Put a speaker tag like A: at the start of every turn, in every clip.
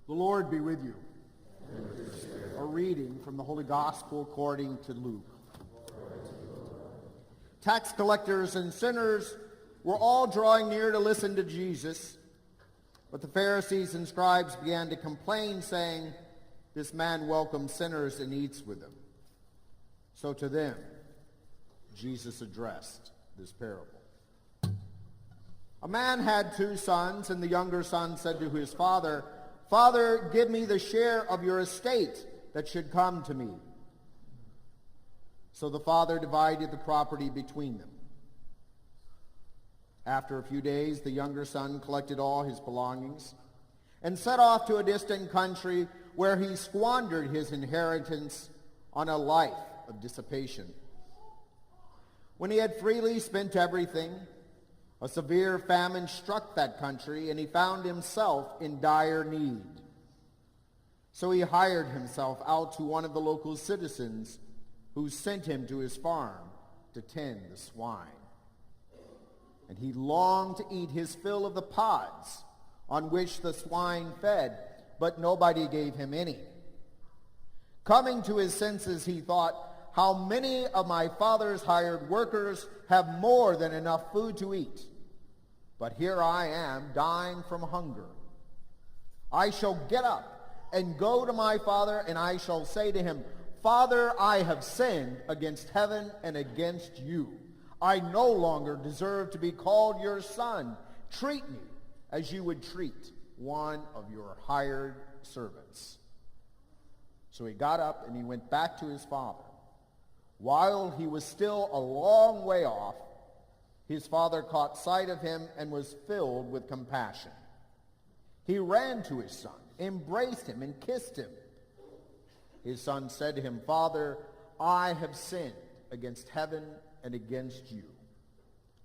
A: The Lord be with you. A reading from the Holy Gospel according to Luke. Tax collectors and sinners were all drawing near to listen to Jesus, but the Pharisees and scribes began to complain, saying, "This man welcomes sinners and eats with them." So to them, Jesus addressed this parable. A man had 2 sons, and the younger son said to his father, "Father, give me the share of your estate that should come to me." So the father divided the property between them. After a few days, the younger son collected all his belongings and set off to a distant country where he squandered his inheritance on a life of dissipation. When he had freely spent everything, a severe famine struck that country, and he found himself in dire need. So he hired himself out to one of the local citizens, who sent him to his farm to tend the swine. And he longed to eat his fill of the pods on which the swine fed, but nobody gave him any. Coming to his senses, he thought, "How many of my father's hired workers have more than enough food to eat? But here I am, dying from hunger. I shall get up and go to my father, and I shall say to him, 'Father, I have sinned against heaven and against you. I no longer deserve to be called your son. Treat me as you would treat one of your hired servants.' So he got up and he went back to his father. While he was still a long way off, his father caught sight of him and was filled with compassion. He ran to his son, embraced him, and kissed him. His son said to him, 'Father, I have sinned against heaven and against you.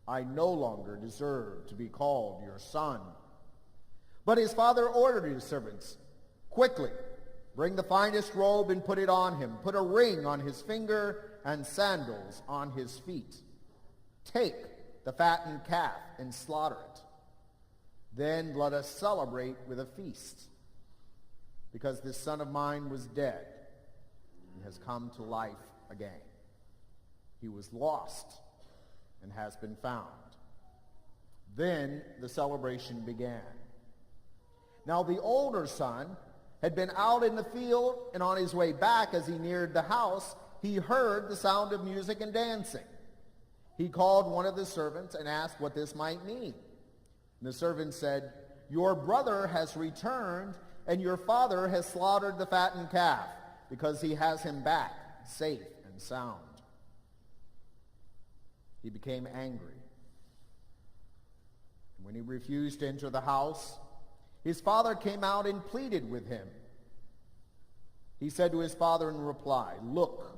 A: I no longer deserve to be called your son.' But his father ordered his servants, 'Quickly, bring the finest robe and put it on him. Put a ring on his finger and sandals on his feet. Take the fattened calf and slaughter it. Then let us celebrate with a feast. Because this son of mine was dead and has come to life again. He was lost and has been found.' Then the celebration began. Now the older son had been out in the field, and on his way back, as he neared the house, he heard the sound of music and dancing. He called one of the servants and asked what this might mean. And the servant said, 'Your brother has returned, and your father has slaughtered the fattened calf, because he has him back, safe and sound.' He became angry. And when he refused to enter the house, his father came out and pleaded with him. He said to his father in reply, 'Look,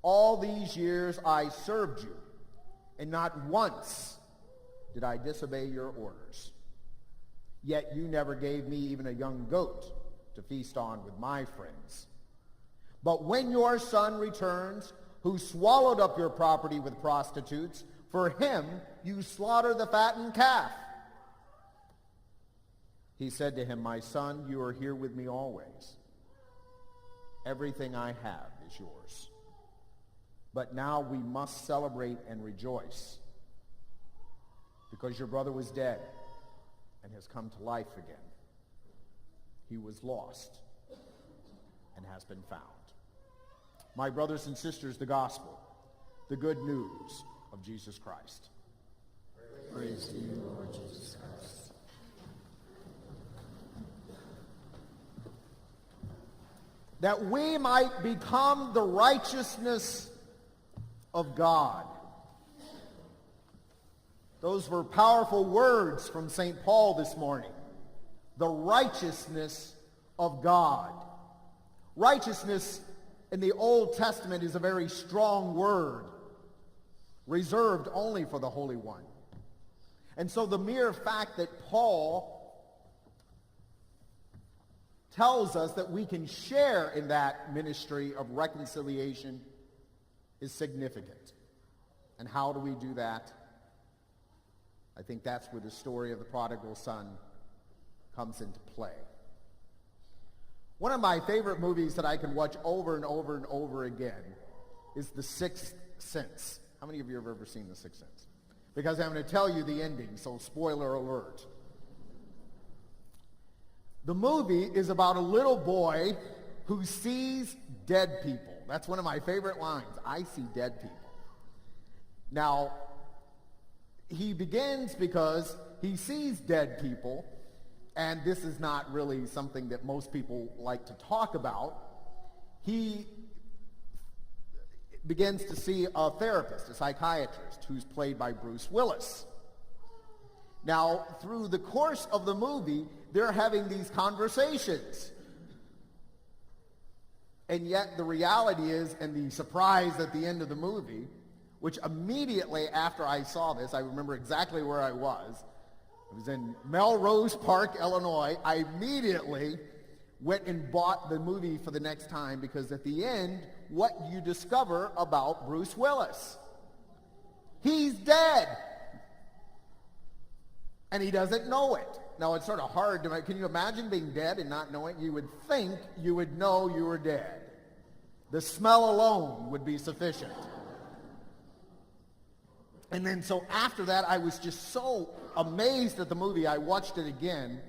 A: all these years I served you, and not once did I disobey your orders. Yet you never gave me even a young goat to feast on with my friends. But when your son returns, who swallowed up your property with prostitutes, for him you slaughter the fattened calf.' He said to him, 'My son, you are here with me always. Everything I have is yours. But now we must celebrate and rejoice, because your brother was dead and has come to life again. He was lost and has been found.' My brothers and sisters, the gospel, the good news of Jesus Christ.
B: Praise to you, Lord Jesus Christ.
A: That we might become the righteousness of God. Those were powerful words from St. Paul this morning. The righteousness of God. Righteousness in the Old Testament is a very strong word, reserved only for the Holy One. And so the mere fact that Paul tells us that we can share in that ministry of reconciliation is significant. And how do we do that? I think that's where the story of the prodigal son comes into play. One of my favorite movies that I can watch over and over and over again is The Sixth Sense. How many of you have ever seen The Sixth Sense? Because I'm going to tell you the ending, so spoiler alert. The movie is about a little boy who sees dead people. That's one of my favorite lines. I see dead people. Now, he begins because he sees dead people, and this is not really something that most people like to talk about. He begins to see a therapist, a psychiatrist, who's played by Bruce Willis. Now, through the course of the movie, they're having these conversations. And yet the reality is, and the surprise at the end of the movie, which immediately after I saw this, I remember exactly where I was. I was in Melrose Park, Illinois. I immediately went and bought the movie for the next time, because at the end, what you discover about Bruce Willis? He's dead. And he doesn't know it. Now, it's sort of hard to make. Can you imagine being dead and not knowing? You would think you would know you were dead. The smell alone would be sufficient. And then so after that, I was just so amazed at the movie, I watched it again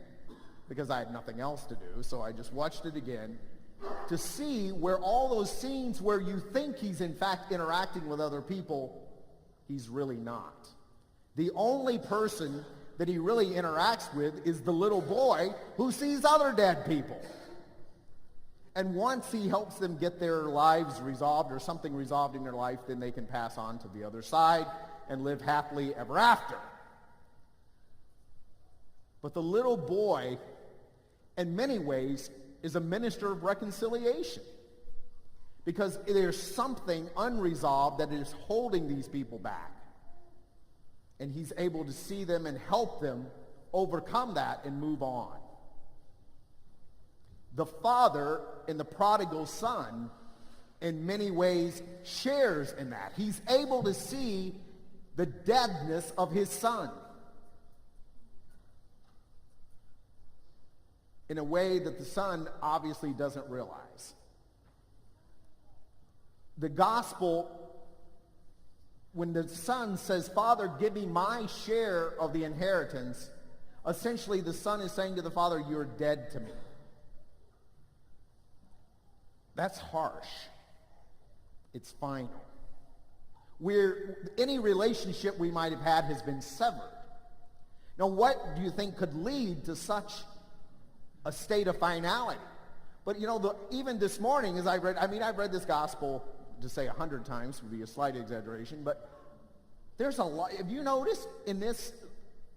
A: because I had nothing else to do. So I just watched it again to see where all those scenes where you think he's in fact interacting with other people, he's really not. The only person that he really interacts with is the little boy who sees other dead people. And once he helps them get their lives resolved or something resolved in their life, then they can pass on to the other side and live happily ever after. But the little boy, in many ways, is a minister of reconciliation, because there's something unresolved that is holding these people back. And he's able to see them and help them overcome that and move on. The father in the prodigal son, in many ways, shares in that. He's able to see the deadness of his son in a way that the son obviously doesn't realize. The gospel, when the son says, "Father, give me my share of the inheritance," essentially the son is saying to the father, "You're dead to me." That's harsh. It's final. Where any relationship we might have had has been severed. Now, what do you think could lead to such a state of finality? But you know, even this morning as I've read this gospel, to say 100 times would be a slight exaggeration, but there's a lot. Have you noticed in this,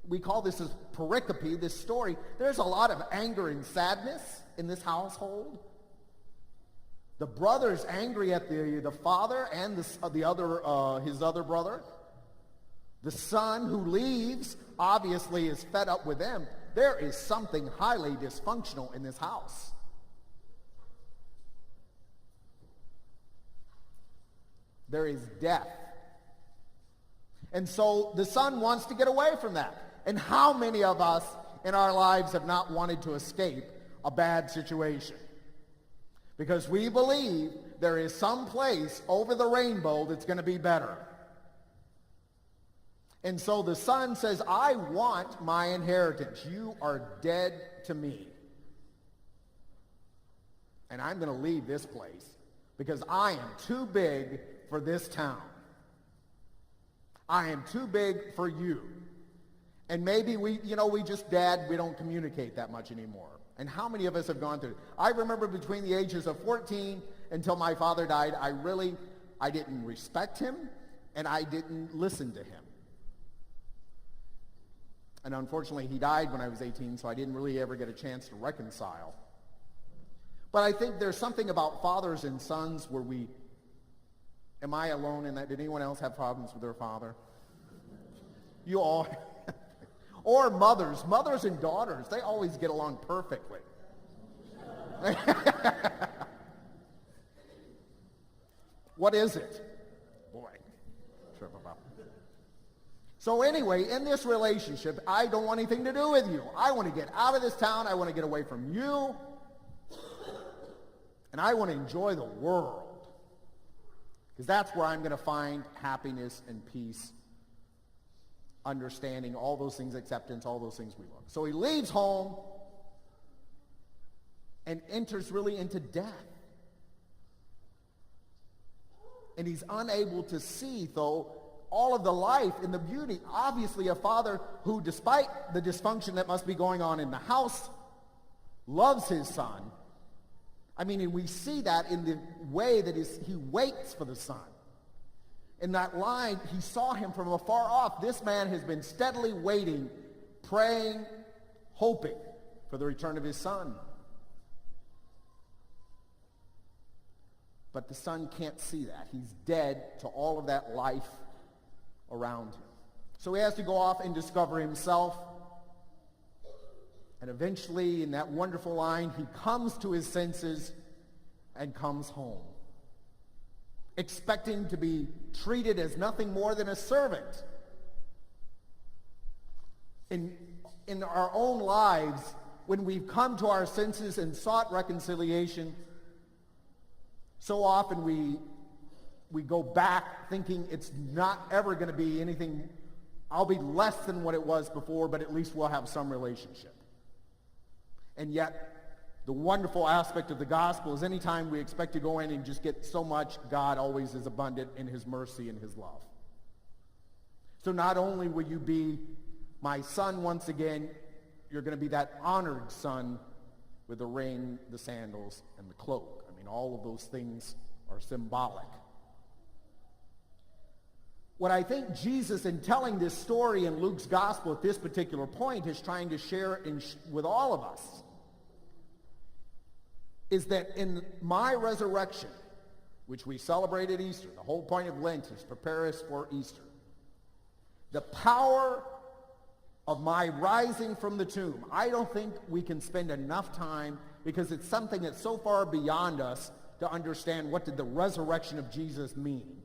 A: we call this a pericope, this story, there's a lot of anger and sadness in this household. The brother's angry at the father and his other brother. The son who leaves obviously is fed up with them. There is something highly dysfunctional in this house. There is death. And so the son wants to get away from that. And how many of us in our lives have not wanted to escape a bad situation? Because we believe there is some place over the rainbow that's going to be better. And so the son says, "I want my inheritance. You are dead to me. And I'm going to leave this place because I am too big for this town. I am too big for you." And maybe we just, Dad, we don't communicate that much anymore. And how many of us have gone through it? I remember between the ages of 14 until my father died, I didn't respect him, and I didn't listen to him. And unfortunately, he died when I was 18, so I didn't really ever get a chance to reconcile. But I think there's something about fathers and sons where am I alone in that? Did anyone else have problems with their father? You all. Or mothers and daughters, they always get along perfectly. What is it? Boy. So anyway, in this relationship, I don't want anything to do with you. I want to get out of this town. I want to get away from you. And I want to enjoy the world. Because that's where I'm going to find happiness and peace, understanding, all those things, acceptance, all those things we love. So he leaves home and enters really into death. And he's unable to see, though, all of the life and the beauty. Obviously, a father who, despite the dysfunction that must be going on in the house, loves his son. I mean, and we see that in the way that he waits for the son. In that line, he saw him from afar off. This man has been steadily waiting, praying, hoping for the return of his son. But the son can't see that. He's dead to all of that life around him. So he has to go off and discover himself. And eventually, in that wonderful line, he comes to his senses and comes home, expecting to be treated as nothing more than a servant. In our own lives, when we've come to our senses and sought reconciliation, so often we go back thinking it's not ever going to be anything. I'll be less than what it was before, but at least we'll have some relationship. And yet, the wonderful aspect of the gospel is anytime we expect to go in and just get so much, God always is abundant in his mercy and his love. So not only will you be my son once again, you're going to be that honored son with the ring, the sandals, and the cloak. I mean, all of those things are symbolic. What I think Jesus, in telling this story in Luke's gospel at this particular point, is trying to share with all of us is that in my resurrection, which we celebrate at Easter, the whole point of Lent is prepare us for Easter. The power of my rising from the tomb, I don't think we can spend enough time, because it's something that's so far beyond us to understand what did the resurrection of Jesus mean.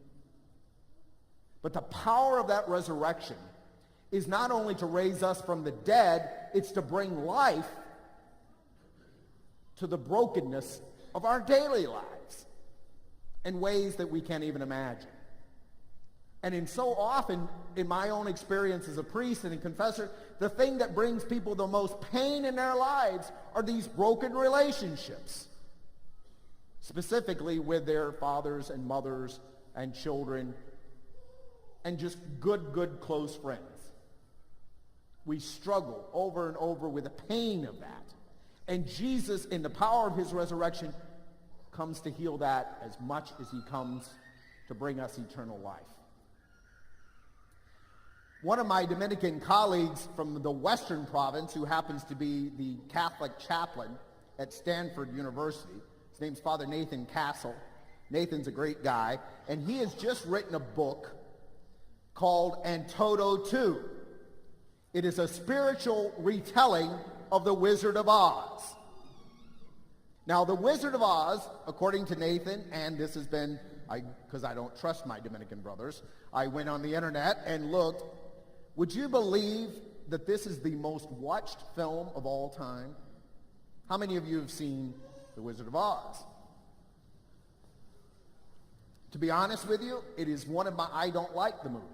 A: But the power of that resurrection is not only to raise us from the dead, it's to bring life to the brokenness of our daily lives in ways that we can't even imagine. And in so often, in my own experience as a priest and a confessor, the thing that brings people the most pain in their lives are these broken relationships, specifically with their fathers and mothers and children and just good close friends. We struggle over and over with the pain of that. And Jesus, in the power of his resurrection, comes to heal that as much as he comes to bring us eternal life. One of my Dominican colleagues from the Western province, who happens to be the Catholic chaplain at Stanford University, his name's Father Nathan Castle. Nathan's a great guy, and he has just written a book called And Toto 2. It is a spiritual retelling of The Wizard of Oz. Now, The Wizard of Oz, according to Nathan, and this has been, because I don't trust my Dominican brothers, I went on the internet and looked. Would you believe that this is the most watched film of all time? How many of you have seen The Wizard of Oz? To be honest with you, it is one of my, I don't like the movie.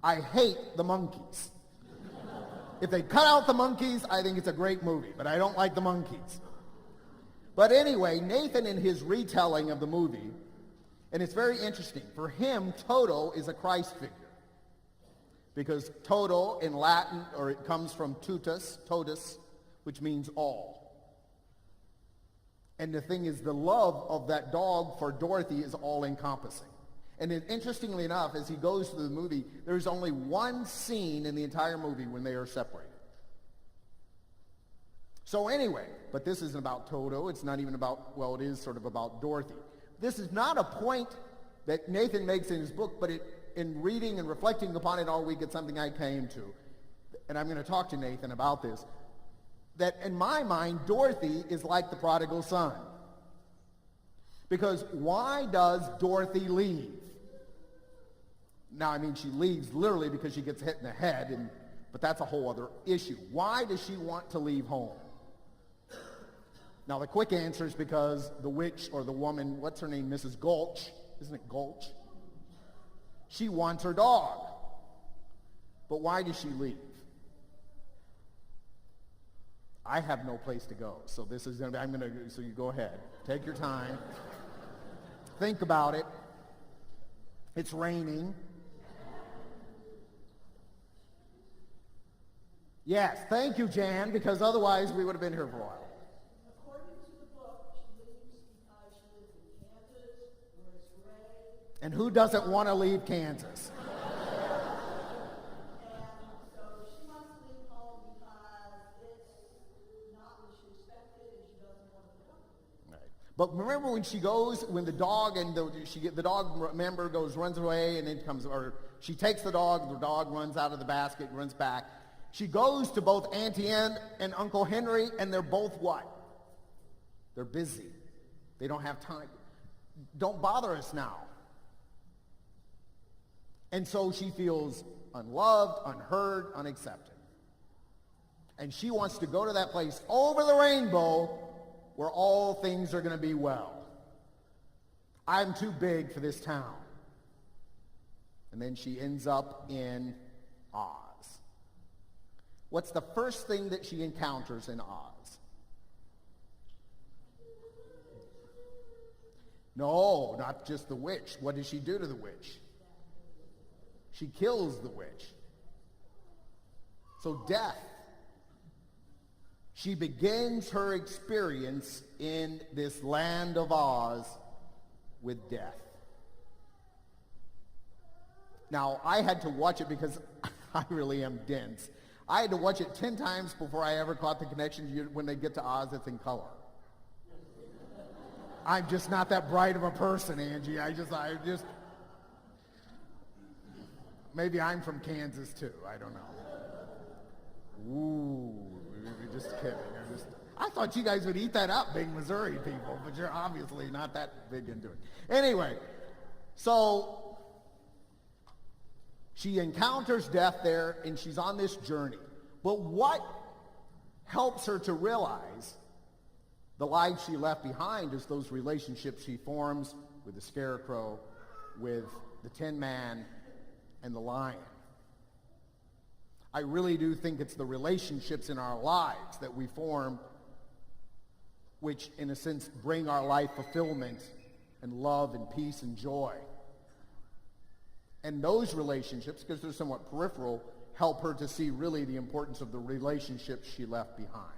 A: I hate the monkeys. If they cut out the monkeys, I think it's a great movie, but I don't like the monkeys. But anyway, Nathan, in his retelling of the movie, and it's very interesting, for him, Toto is a Christ figure. Because toto in Latin, or it comes from totus, which means all. And the thing is, the love of that dog for Dorothy is all-encompassing. And interestingly enough, as he goes through the movie, there's only one scene in the entire movie when they are separated. So anyway, but this isn't about Toto. It's not even about, well, it is sort of about Dorothy. This is not a point that Nathan makes in his book, but in reading and reflecting upon it all week, it's something I came to. And I'm going to talk to Nathan about this. That in my mind, Dorothy is like the prodigal son. Because why does Dorothy leave? Now, I mean, she leaves literally because she gets hit in the head, but that's a whole other issue. Why does she want to leave home? Now, the quick answer is because the witch or the woman, what's her name, Mrs. Gulch, isn't it Gulch? She wants her dog. But why does she leave? I have no place to go, so this is going to be, so you go ahead. Take your time. Think about it. It's raining. Yes, thank you, Jan, because otherwise we would have been here for a while.
C: According to the book, she leaves because she lives in Kansas, where it's gray.
A: And who doesn't want to leave Kansas?
C: And so she wants to leave home because it's not what she expected and she doesn't want to go.
A: Right. But remember when she goes, when the dog and the dog, remember, runs away, and then comes, or she takes the dog runs out of the basket, runs back. She goes to both Auntie Ann and Uncle Henry, and they're both what? They're busy. They don't have time. Don't bother us now. And so she feels unloved, unheard, unaccepted. And she wants to go to that place over the rainbow where all things are going to be well. I'm too big for this town. And then she ends up in Oz. What's the first thing that she encounters in Oz? No, not just the witch. What does she do to the witch? She kills the witch. So death. She begins her experience in this land of Oz with death. Now, I had to watch it because I really am dense. I had to watch it 10 times before I ever caught the connection. When they get to Oz, it's in color. I'm just not that bright of a person, Angie. I just, maybe I'm from Kansas too. I don't know. Ooh, just kidding. I thought you guys would eat that up, big Missouri people, but you're obviously not that big into it. Anyway, so she encounters death there, and she's on this journey. But what helps her to realize the life she left behind is those relationships she forms with the Scarecrow, with the Tin Man, and the Lion. I really do think it's the relationships in our lives that we form which, in a sense, bring our life fulfillment and love and peace and joy. And those relationships, because they're somewhat peripheral, help her to see really the importance of the relationships she left behind.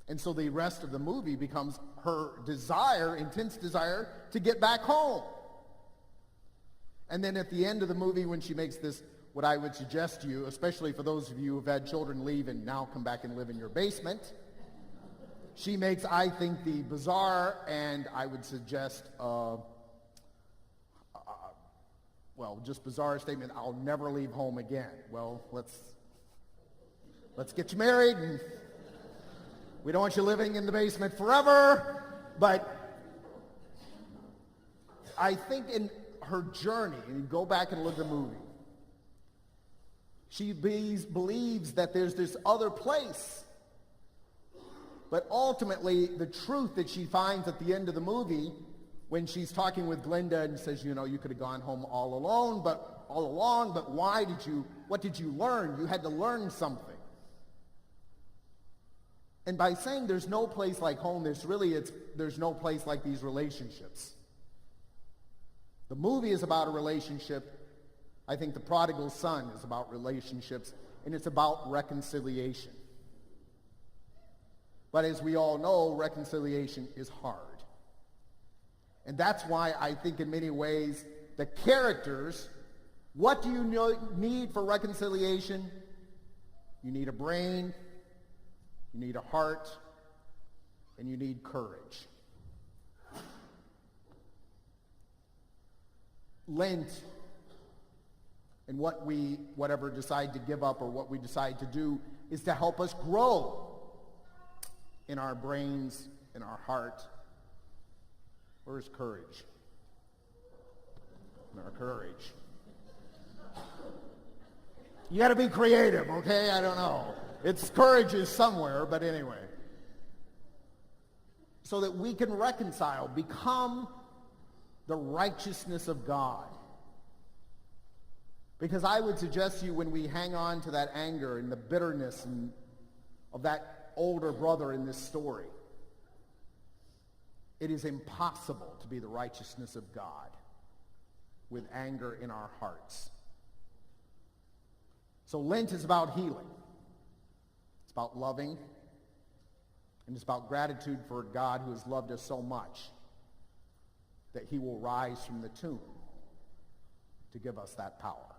A: And so the rest of the movie becomes her desire, intense desire, to get back home. And then at the end of the movie, when she makes this, what I would suggest to you, especially for those of you who've had children leave and now come back and live in your basement, she makes, I think, the bizarre and I would suggest, just bizarre statement, I'll never leave home again. Well, let's get you married, and we don't want you living in the basement forever. But I think in her journey, and you go back and look at the movie, she believes that there's this other place. But ultimately, the truth that she finds at the end of the movie, when she's talking with Glinda and says, you could have gone home all along, but what did you learn? You had to learn something. And by saying there's no place like home, there's no place like these relationships. The movie is about a relationship. I think The Prodigal Son is about relationships, and it's about reconciliation. But as we all know, reconciliation is hard. And that's why I think in many ways the characters, what do you need for reconciliation? You need a brain, you need a heart, and you need courage. Lent and what we whatever decide to give up or what we decide to do is to help us grow in our brains, in our heart. Where's courage? In our courage. You got to be creative, okay? I don't know. It's courage is somewhere, but anyway. So that we can reconcile, become the righteousness of God. Because I would suggest to you, when we hang on to that anger and the bitterness of that older brother in this story, it is impossible to be the righteousness of God with anger in our hearts. So Lent is about healing. It's about loving. And it's about gratitude for God who has loved us so much that he will rise from the tomb to give us that power.